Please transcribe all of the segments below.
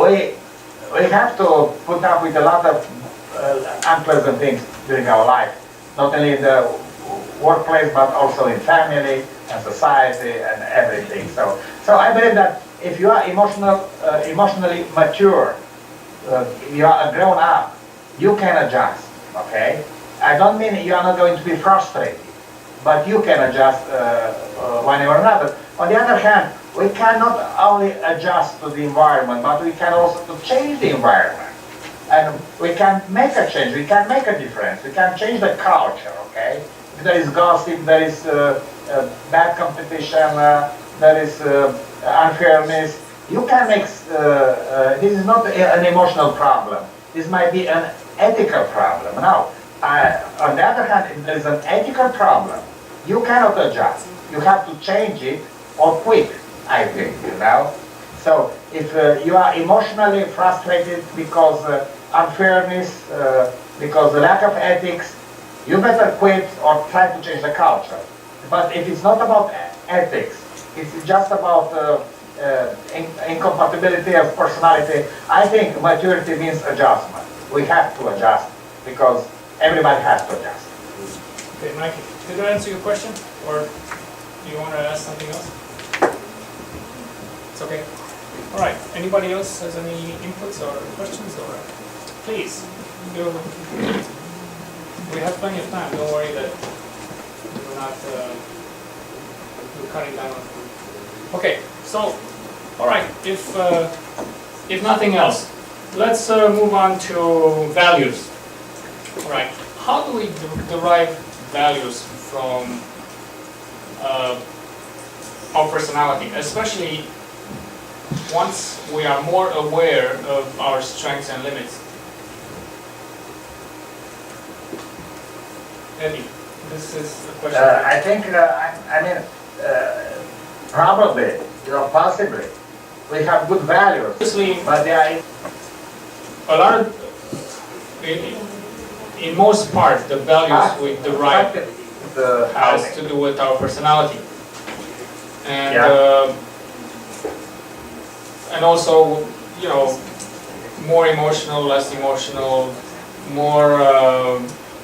we have to put up with a lot of unpleasant things during our life, not only in the workplace but also in family and society and everything. So I believe that if you are emotionally mature, you are a grown up, you can adjust. Okay, I don't mean you are not going to be frustrated, but you can adjust one way or another. On the other hand, we cannot only adjust to the environment, but we can also change the environment. And we can make a change, we can make a difference, we can change the culture, okay? If there is gossip, there is bad competition, there is unfairness, you can make, this is not an emotional problem, this might be an ethical problem. Now, on the other hand, if there is an ethical problem, you cannot adjust, you have to change it or quit, I think, you know? So if you are emotionally frustrated because unfairness, because the lack of ethics, you better quit or try to change the culture. But if it's not about ethics, it's just about incompatibility of personality, I think maturity means adjustment. We have to adjust because everybody has to adjust. Okay, Mikey, did that answer your question? Or do you want to ask something else? It's okay. All right. Anybody else has any inputs or questions? Or please, we have plenty of time. Don't worry that we're not we're cutting down on food. Okay. So, all right. If nothing else, let's move on to values. All right. How do we derive values from our personality, especially once we are more aware of our strengths and limits? Eddie, this is a question. I think, I mean, probably, possibly, we have good values, Obviously, but they are a lot of, in most part, the values we derive has to do with our personality. And yeah. And also, you know, more emotional, less emotional, more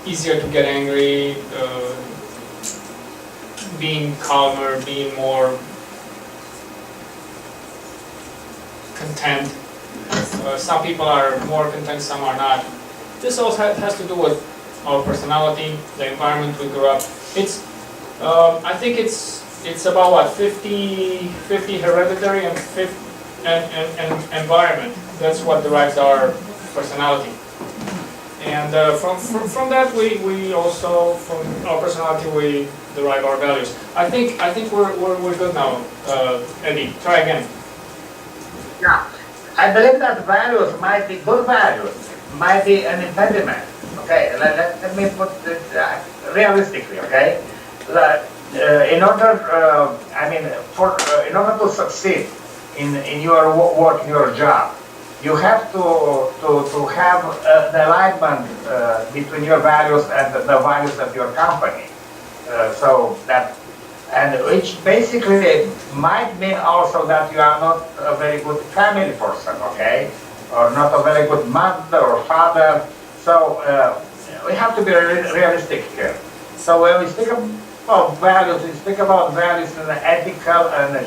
easier to get angry, being calmer, being more content. Some people are more content, some are not. This also has to do with our personality, the environment we grew up. It's, I think it's about what, 50 hereditary and 50 and environment. That's what derives our personality. And from that, we also, from our personality, we derive our values. I think we're good now. Eddie, try again. Yeah, I believe that values might be good values, might be an impediment. Okay, let me put it realistically. Okay, in order, I mean, in order to succeed in your work, in your job, you have to have the alignment between your values and the values of your company. So that, and which basically might mean also that you are not a very good family person, okay, or not a very good mother or father. So we have to be realistic here. So when we speak about values, we speak about values in an ethical and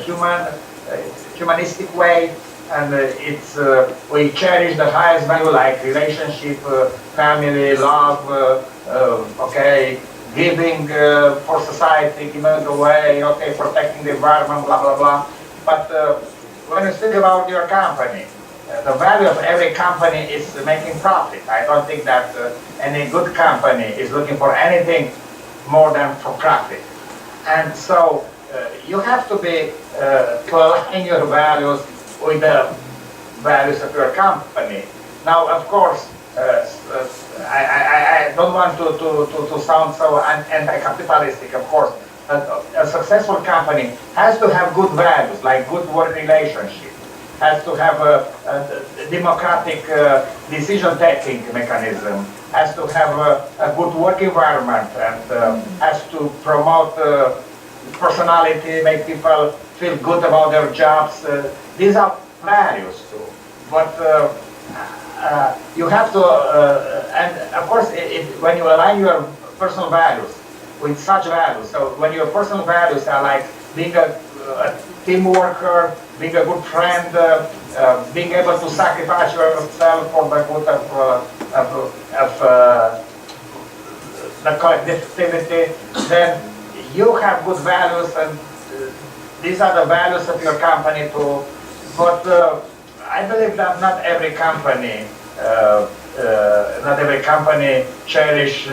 humanistic way, and we cherish the highest value like relationship, family, love, okay, giving for society, giving away, okay, protecting the environment, blah blah blah. But when you speak about your company, the value of every company is making profit. I don't think that any good company is looking for anything more than for profit. And so you have to be to align your values with the values of your company. Now, of course, I don't want to sound so anti-capitalistic, of course, but a successful company has to have good values, like good work relationship, has to have a democratic decision-taking mechanism, has to have a good work environment, and has to promote personality, make people feel good about their jobs. These are values too. but you have to, and of course, when you align your personal values with such values, so when your personal values are like being a team worker, being a good friend, being able to sacrifice yourself for the good of the collectivity, then you have good values, and these are the values of your company too. But I believe that not every company cherish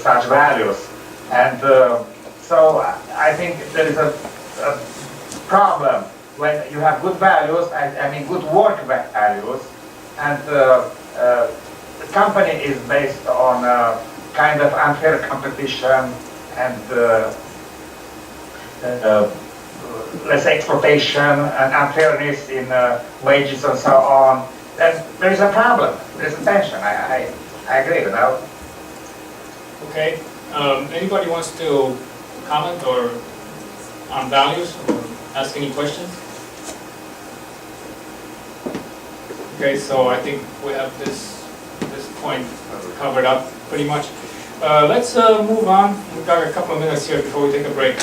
such values, and so I think there is a problem when you have good values. I mean good work values, and the company is based on kind of unfair competition and let's say exploitation and unfairness in wages and so on, then there is a problem. There is a tension. I agree, you know. Okay. Anybody wants to comment or on values or ask any questions? Okay, so I think we have this point covered up pretty much. Let's move on. We've got a couple of minutes here before we take a break.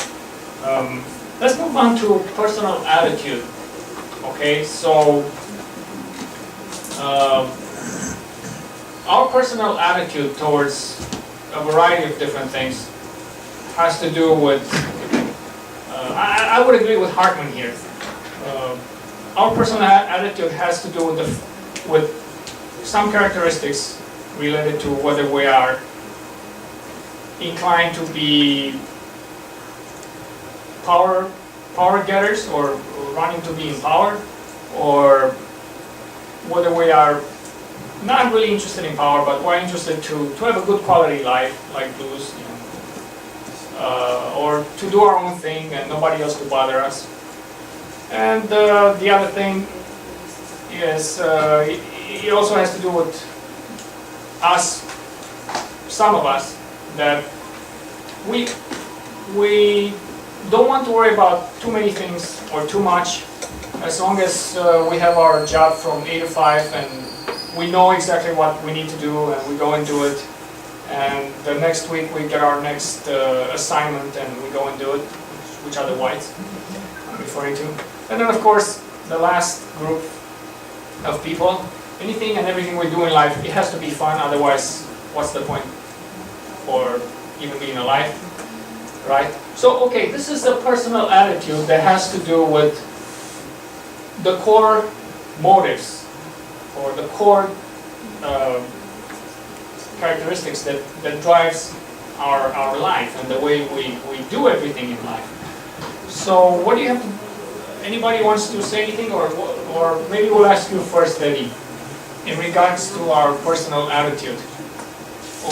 Let's move on to personal attitude. Okay, so our personal attitude towards a variety of different things has to do with, I would agree with Hartman here. Our personal attitude has to do with some characteristics related to whether we are inclined to be power getters or running to be in power, or whether we are not really interested in power, but we're interested to have a good quality life, like blues, you know, or to do our own thing and nobody else to bother us. And the other thing is it also has to do with us, some of us, that we don't want to worry about too many things or too much, as long as we have our job from 8 to 5 and we know exactly what we need to do and we go and do it, and the next week we get our next assignment and we go and do it, which are the whites I'm referring to. And then of course the last group of people, anything and everything we do in life, it has to be fun, otherwise what's the point for even being alive, right? So okay, this is the personal attitude that has to do with the core motives or the core characteristics that drives our life and the way we do everything in life. So what do you have to, anybody wants to say anything, or maybe we'll ask you first, Eddie, in regards to our personal attitude,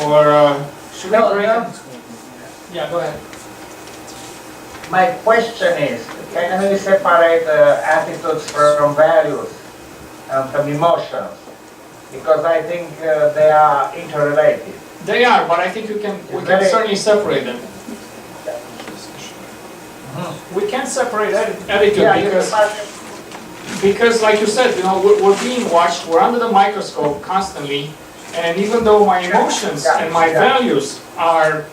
or should we break it? Yeah, go ahead. My question is, can we separate attitudes from values and from emotions? Because I think they are interrelated. They are, but I think we can certainly separate them. We can separate attitude because, like you said, you know, we're being watched. We're under the microscope constantly, and even though my emotions and my values are,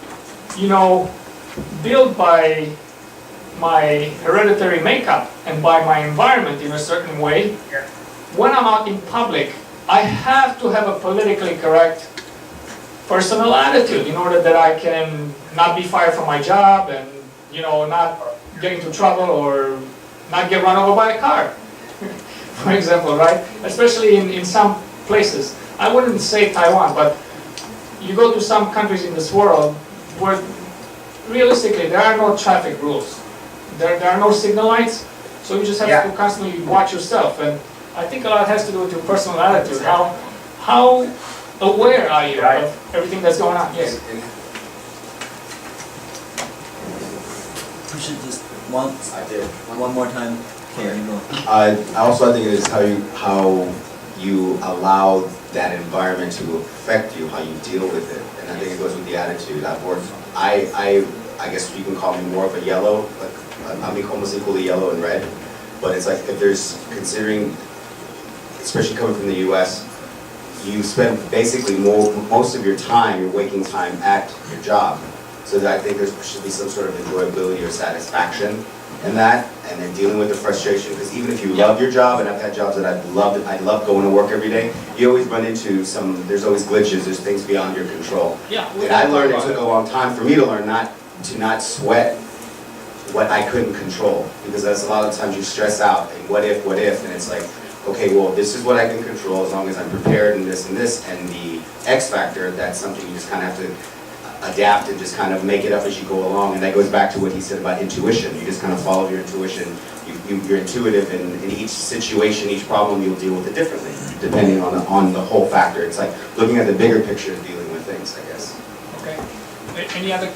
you know, built by my hereditary makeup and by my environment in a certain way, when I'm out in public, I have to have a politically correct personal attitude in order that I can not be fired from my job and, you know, not get into trouble or not get run over by a car, for example, right? Especially in some places. I wouldn't say Taiwan, but you go to some countries in this world where realistically there are no traffic rules. There are no signal lights, so you just have to constantly watch yourself. And I think a lot has to do with your personal attitude. How aware are you of everything that's going on? Yes. You should just one more time. Okay, you go. I think it is how you allow that environment to affect you, how you deal with it, and I think it goes with the attitude. I guess you can call me more of a yellow, like I'm almost equally yellow and red, but it's like if there's considering especially coming from the US, you spend basically most of your time, your waking time at your job. So that I think there should be some sort of enjoyability or satisfaction in that, and then dealing with the frustration, because even if you love your job, and I've had jobs that I love going to work every day, you always run into there's always glitches, there's things beyond your control. Yeah. And I learned, it took a long time for me to learn not sweat what I couldn't control, because that's a lot of times you stress out, and what if, and it's like, okay, well, this is what I can control as long as I'm prepared and this, and the X factor, that's something you just kind of have to adapt and just kind of make it up as you go along. And that goes back to what he said about intuition. You just kind of follow your intuition. You're intuitive, and in each situation, each problem, you'll deal with it differently, depending on the whole factor. It's like looking at the bigger picture of dealing with things, I guess. Okay. Any other